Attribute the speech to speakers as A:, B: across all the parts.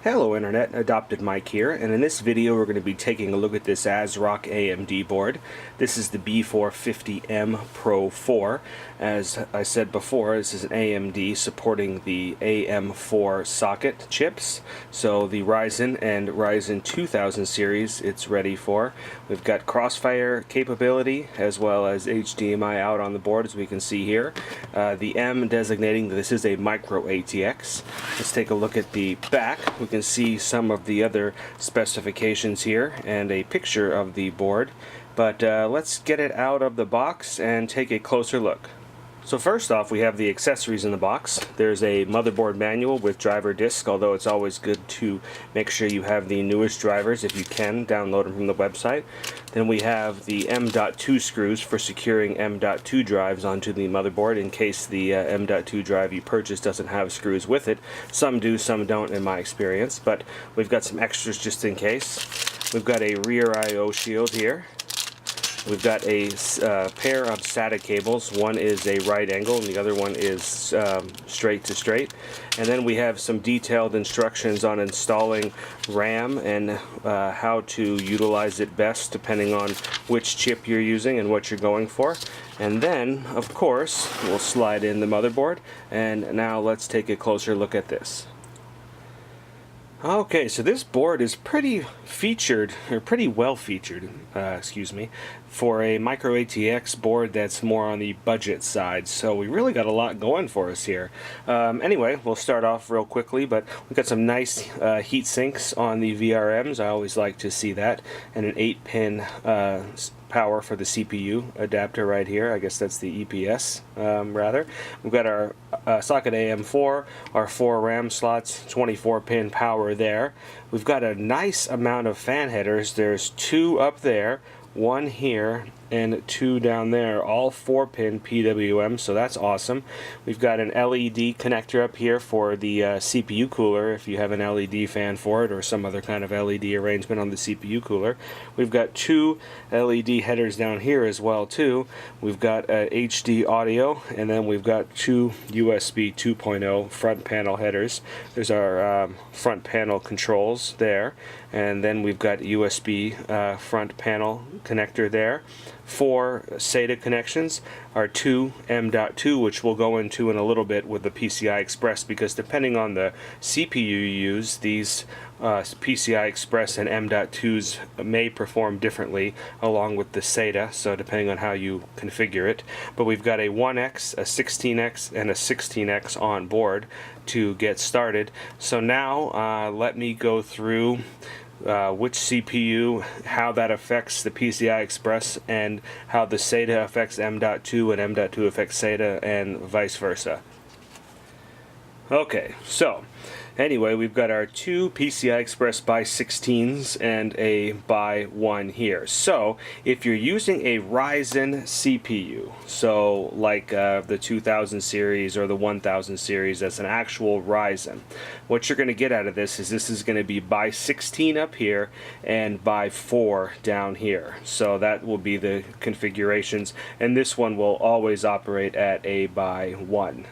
A: Hello Internet, AdoptedMike here, and in this video we're going to be taking a look at this ASRock AMD board. This is the B450M Pro4. As I said before, this is an AMD supporting the AM4 socket chips, so the Ryzen and Ryzen 2000 series it's ready for. We've got crossfire capability as well as HDMI out on the board, as we can see here. The M designating that this is a micro ATX. Let's take a look at the back. We can see some of the other specifications here and a picture of the board, but let's get it out of the box and take a closer look. So first off, we have the accessories in the box. There's a motherboard manual with driver disc, although it's always good to make sure you have the newest drivers if you can, download them from the website. Then we have the M.2 screws for securing M.2 drives onto the motherboard in case the M.2 drive you purchase doesn't have screws with it. Some do, some don't in my experience, but we've got some extras just in case. We've got a rear I/O shield here. We've got a pair of SATA cables. One is a right angle and the other one is straight to straight. And then we have some detailed instructions on installing RAM and how to utilize it best depending on which chip you're using and what you're going for. And then, of course, we'll slide in the motherboard. And now let's take a closer look at this. Okay, so this board is pretty featured, or pretty well featured, excuse me, for a micro ATX board that's more on the budget side. So we really got a lot going for us here. Anyway, we'll start off real quickly, but we've got some nice heat sinks on the VRMs. I always like to see that, and an 8-pin power for the CPU adapter right here. I guess that's the EPS rather. We've got our socket AM4, our 4 RAM slots, 24-pin power there. We've got a nice amount of fan headers. There's 2 up there, 1 here, and 2 down there, all 4-pin PWM, so that's awesome. We've got an LED connector up here for the CPU cooler, if you have an LED fan for it, or some other kind of LED arrangement on the CPU cooler. We've got 2 LED headers down here as well too. We've got HD audio, and then we've got 2 USB 2.0 front panel headers. There's our front panel controls there, and then we've got USB front panel connector there. 4 SATA connections, our 2 M.2, which we'll go into in a little bit with the PCI Express, because depending on the CPU you use, these PCI Express and M.2s may perform differently along with the SATA, so depending on how you configure it. But we've got a 1X, a 16X, and a 16X on board to get started. So now let me go through which CPU, how that affects the PCI Express, and how the SATA affects M.2 and M.2 affects SATA, and vice versa. Okay, so anyway, we've got our 2 PCI Express by 16s and a by 1 here. So if you're using a Ryzen CPU, so like the 2000 series or the 1000 series, that's an actual Ryzen, what you're going to get out of this is going to be by 16 up here and by 4 down here. So that will be the configurations, and this one will always operate at a by 1.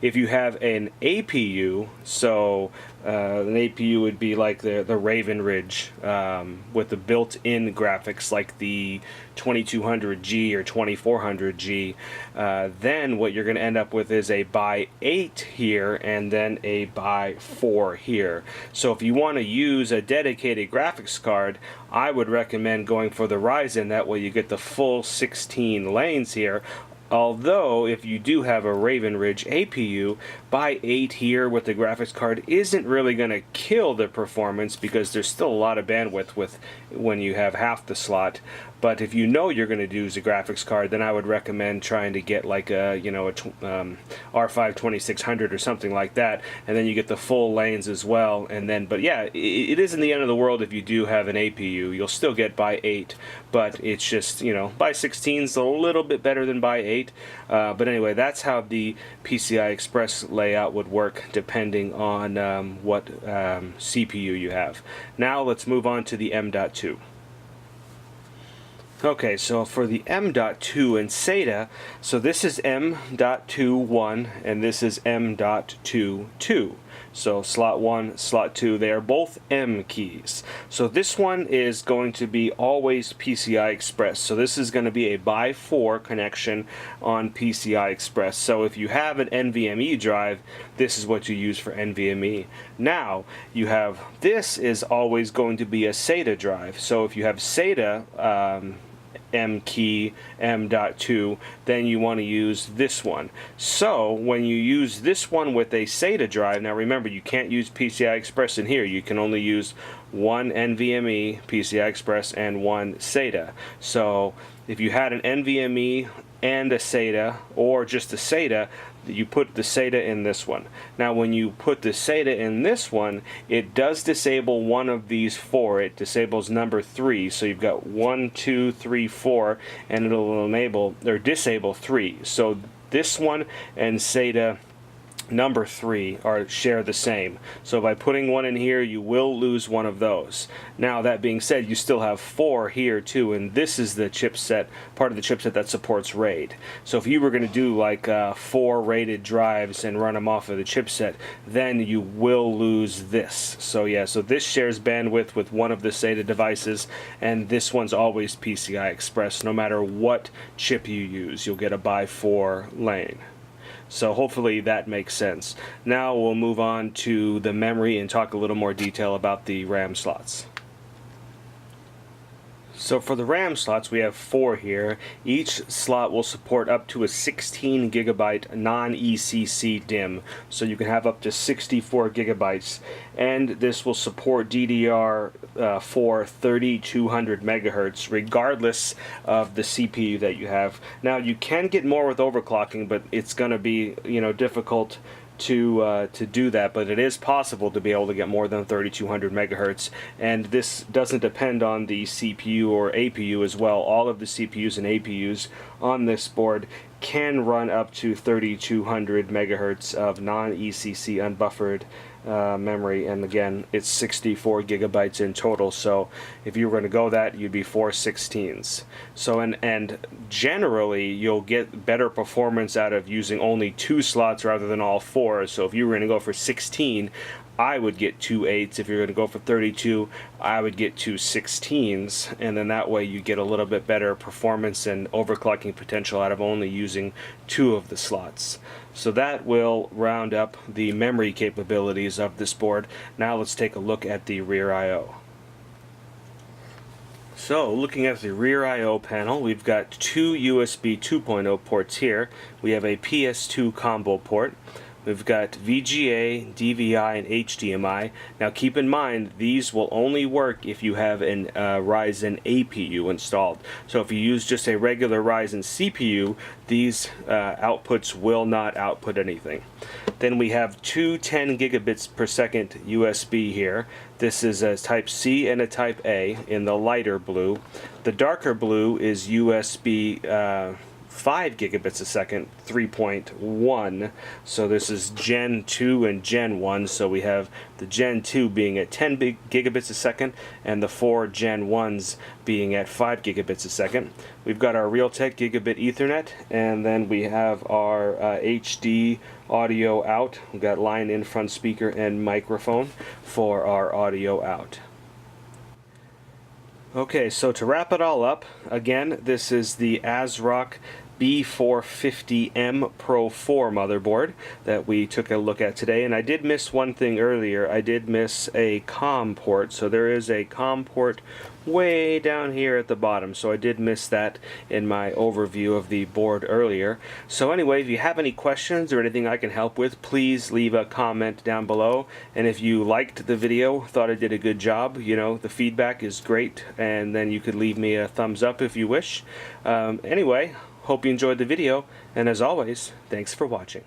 A: If you have an APU, so an APU would be like the Raven Ridge with the built-in graphics like the 2200G or 2400G, then what you're going to end up with is a by 8 here and then a by 4 here. So if you want to use a dedicated graphics card, I would recommend going for the Ryzen. That way you get the full 16 lanes here. Although, if you do have a Raven Ridge APU, by 8 here with the graphics card isn't really going to kill the performance, because there's still a lot of bandwidth with when you have half the slot. But if you know you're going to use a graphics card, then I would recommend trying to get like a, you know, a R5 2600 or something like that, and then you get the full lanes as well. And then, but yeah, it isn't the end of the world if you do have an APU. You'll still get by 8, but it's just, you know, by 16 is a little bit better than by 8. But anyway, that's how the PCI Express layout would work depending on what CPU you have. Now let's move on to the M.2. Okay, so for the M.2 and SATA, so this is M.2.1 and this is M.2.2. So slot 1, slot 2, they are both M keys. So this one is going to be always PCI Express. So this is going to be a by-4 connection on PCI Express. So if you have an NVMe drive, this is what you use for NVMe. Now you have, this is always going to be a SATA drive. So if you have SATA M key M.2, then you want to use this one. So when you use this one with a SATA drive, now remember, you can't use PCI Express in here. You can only use one NVMe PCI Express and one SATA. So if you had an NVMe and a SATA, or just a SATA, you put the SATA in this one. Now when you put the SATA in this one, it does disable one of these 4. It disables number 3. So you've got 1, 2, 3, 4, and it'll enable or disable 3. So this one and SATA number 3 share the same. So by putting one in here, you will lose one of those. Now that being said, you still have 4 here too, and this is the chipset, part of the chipset that supports RAID. So if you were going to do like 4 rated drives and run them off of the chipset, then you will lose this. So yeah, so this shares bandwidth with one of the SATA devices, and this one's always PCI Express. No matter what chip you use, you'll get a by-4 lane. So hopefully that makes sense. Now we'll move on to the memory and talk a little more detail about the RAM slots. So for the RAM slots, we have 4 here. Each slot will support up to a 16 gigabyte non-ECC DIMM. So you can have up to 64 gigabytes. And this will support DDR4 3200 megahertz regardless of the CPU that you have. Now you can get more with overclocking, but it's going to be, difficult to do that, but it is possible to be able to get more than 3200 megahertz, and this doesn't depend on the CPU or APU as well. All of the CPUs and APUs on this board can run up to 3200 megahertz of non-ECC unbuffered memory, and again, it's 64 gigabytes in total. So if you were going to go that, you'd be 416s. So and generally you'll get better performance out of using only 2 slots rather than all 4. So if you were going to go for 16, I would get 2 8s. If you're going to go for 32, I would get 2 16s, and then that way you get a little bit better performance and overclocking potential out of only using 2 of the slots. So that will round up the memory capabilities of this board. Now let's take a look at the rear I/O. So looking at the rear I/O panel, we've got 2 USB 2.0 ports here. We have a PS2 combo port. We've got VGA, DVI, and HDMI. Now keep in mind, these will only work if you have an Ryzen APU installed. So if you use just a regular Ryzen CPU, these outputs will not output anything. Then we have 2 10 gigabits per second USB here. This is a Type C and a Type A in the lighter blue. The darker blue is USB 5 gigabits a second, 3.1. So this is Gen 2 and Gen 1. So we have the Gen 2 being at 10 gigabits a second, and the 4 Gen 1s being at 5 gigabits a second. We've got our Realtek Gigabit Ethernet, and then we have our HD audio out. We've got line in, front speaker, and microphone for our audio out. Okay, so to wrap it all up, again, this is the ASRock B450M Pro4 motherboard that we took a look at today, and I did miss one thing earlier. I did miss a COM port, so there is a COM port way down here at the bottom, so I did miss that in my overview of the board earlier. So anyway, if you have any questions or anything I can help with, please leave a comment down below, and if you liked the video, thought I did a good job, the feedback is great, and then you could leave me a thumbs up if you wish. Anyway, hope you enjoyed the video, and as always, thanks for watching.